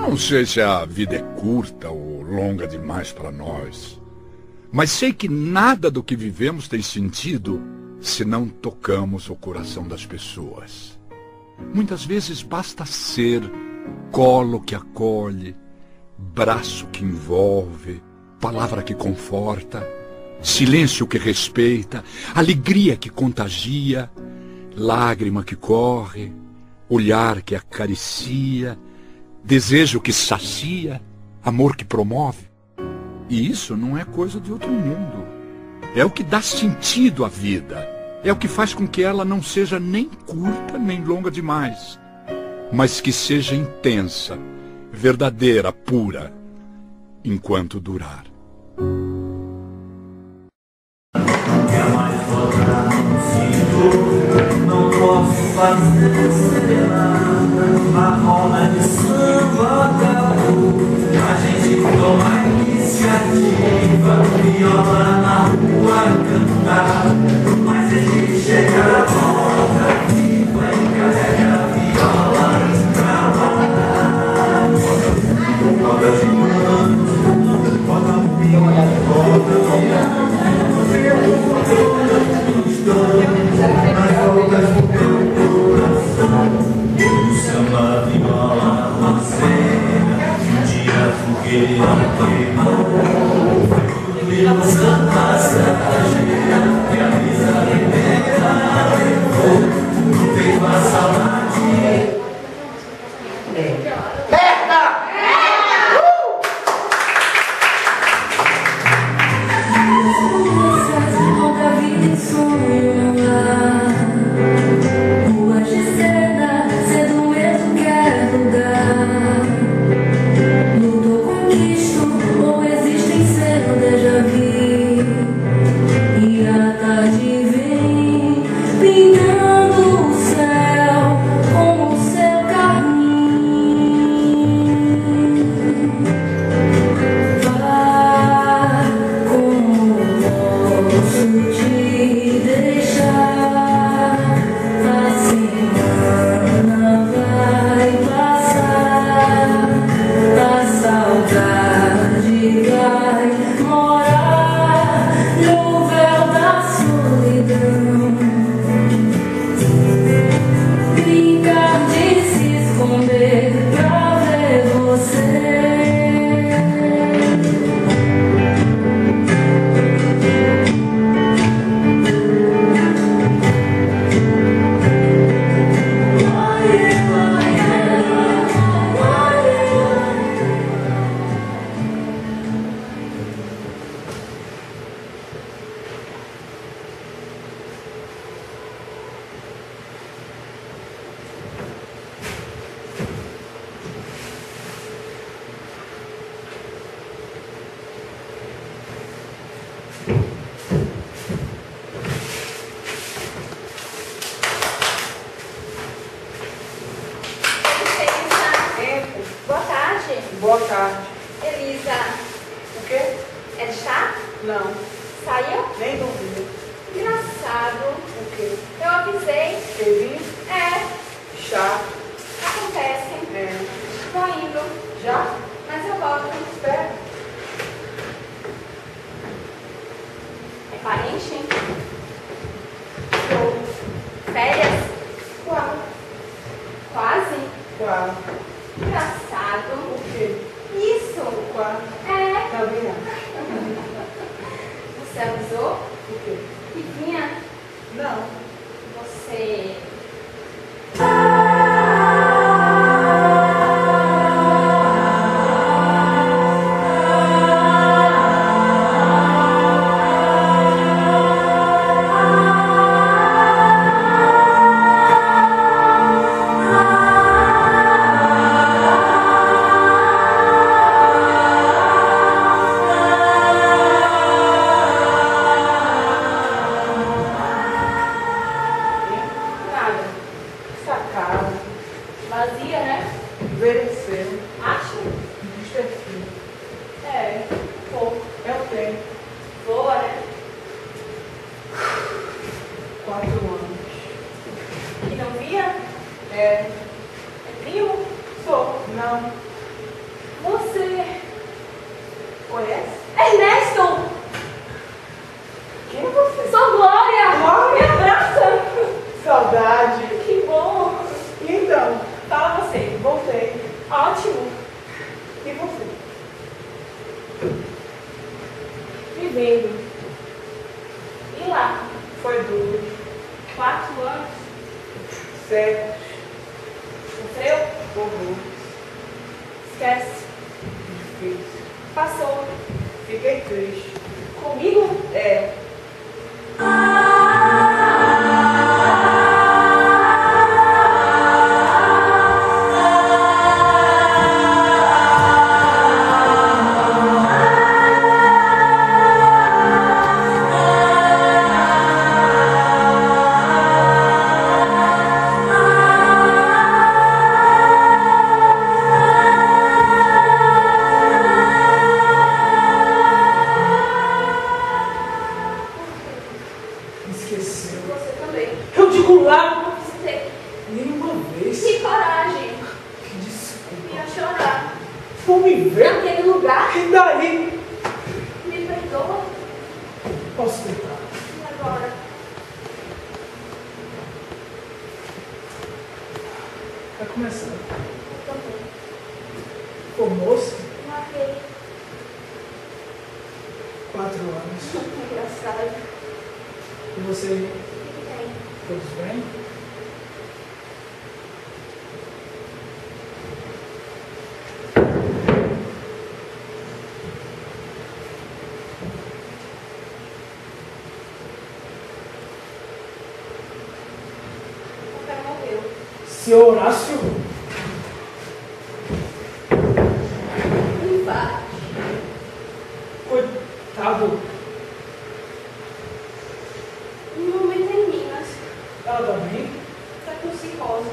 não sei se a vida é curta ou longa demais para nós, mas sei que nada do que vivemos tem sentido se não tocamos o coração das pessoas. Muitas vezes basta ser colo que acolhe, braço que envolve, palavra que conforta, silêncio que respeita, alegria que contagia, lágrima que corre, olhar que acaricia, desejo que sacia, amor que promove. E isso não é coisa de outro mundo. É o que dá sentido à vida. É o que faz com que ela não seja nem curta nem longa demais, mas que seja intensa, verdadeira, pura, enquanto durar. Não posso fazer serenata, a roda de samba acabou. A gente toma iniciativa, viola na rua cantar. Mas a gente chega na volta viva e carrega a viola pra lá. Roda girando, roda pinga, roda virando. O samba viola uma cena, um dia fogueira queimou. Foi Santa Santa que a brisa primeira levou. Não veio a saudade. Boa tarde. Elisa. O quê? É de chá? Não. Saiu? Nem duvido. Engraçado. O quê? Eu avisei. Quevinho? É. Chá. Acontece. É. Tô indo. Já? Mas eu volto. Espera. É parente? Tô. Férias? Qual? Quase? Qual? Engraçado. O quê? Isso. Qual? É. Tá vendo? Você avisou O quê? que vinha? Não. Você... Vazia, né? Envelheceu. Acho? Desperfil. É, pouco. É o tempo. Boa, né? 4 anos. Que não via? É. É primo? Sou. Não. Conhece? Ernesto! Quem é você? Sou Glória! Glória? Me abraça! Saudade. Que bom! E então? Fala você. Voltei. Ótimo! E você? Vivendo. E lá? Foi duro. 4 anos? Séculos. Sofreu? Horror. Esquece. Difícil. Passou. Fiquei triste. Comigo? É. Esqueceu. Você também. Eu digo lá Você. nenhuma vez. Que coragem. Que desculpa. Ia chorar. Vou me ver. Naquele lugar. E daí? Me perdoa. Posso tentar. E agora? Vai começar. Eu também. Formou-se Marquei. 4 anos. Engraçado. E você, O que tem? todos bem? O cara morreu. Seu Horácio? Infarto. Coitado. No momento em Minas. Ela tá bem? Tá com cirrose.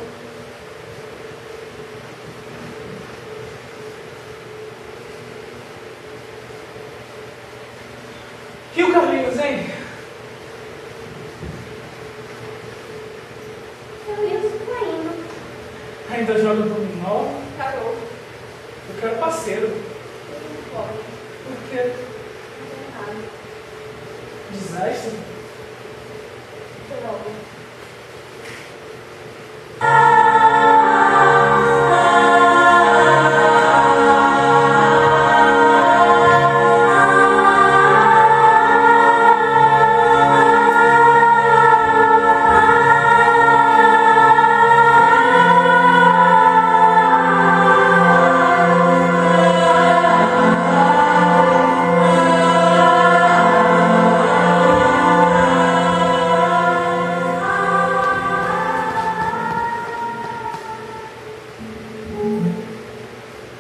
E o Carlinhos, hein? Carlinhos tá indo. Ainda joga dominó? Parou. Eu quero parceiro. Ele não pode. Porque Não tem nada. desastre. Droga.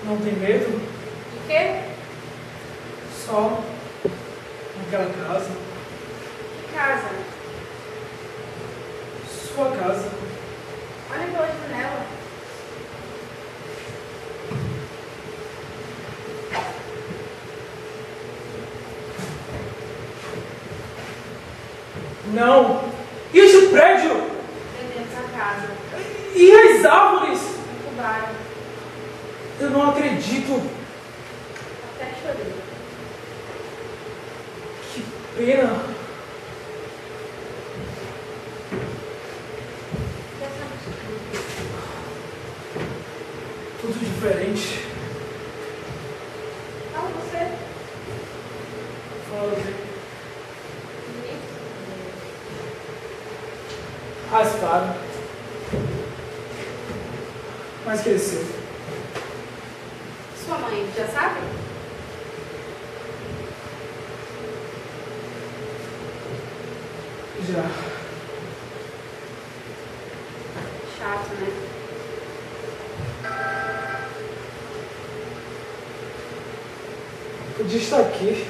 Não tem medo? De quê? Só naquela casa. De casa. Sua casa. Olha pela janela. Não! E esse prédio? Dentro dessa casa. E as árvores? Incubaram. Eu não acredito. Até chorei. Que pena. Pensamos tudo. Tudo diferente. Fala você. Fala bem. Bonito. Raspado. Mas cresceu. Sua mãe já sabe? Já. Chato, né? Podia estar aqui.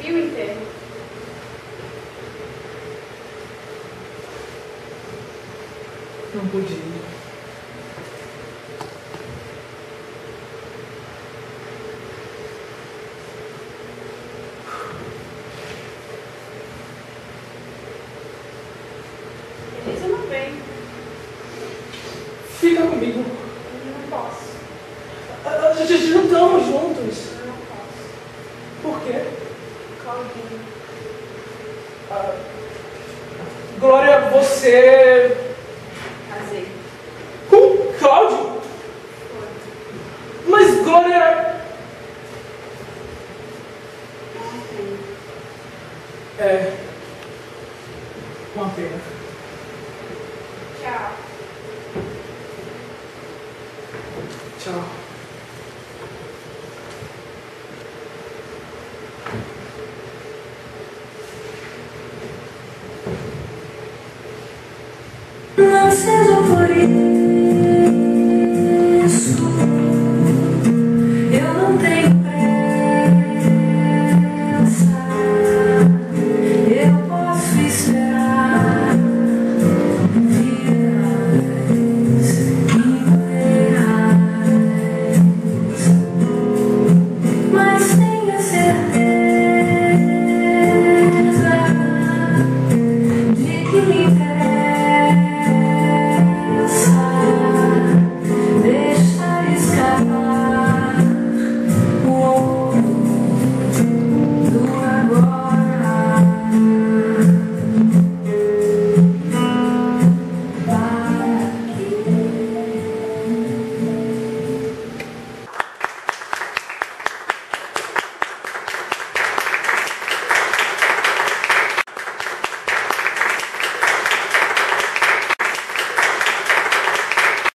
Viu o enterro? Não pude ir. Elisa não vem. Fica comigo. Eu não posso. A A gente não estamos juntos. Eu não posso. Por quê? Claudinho. Glória, você... Casei. Com o Cláudio? Mas Glória... Ontem. É... Uma pena. Tchau. Tchau. Não seja por isso, eu não tenho pressa, eu posso esperar vidas inteiras, mas tenha certeza de que me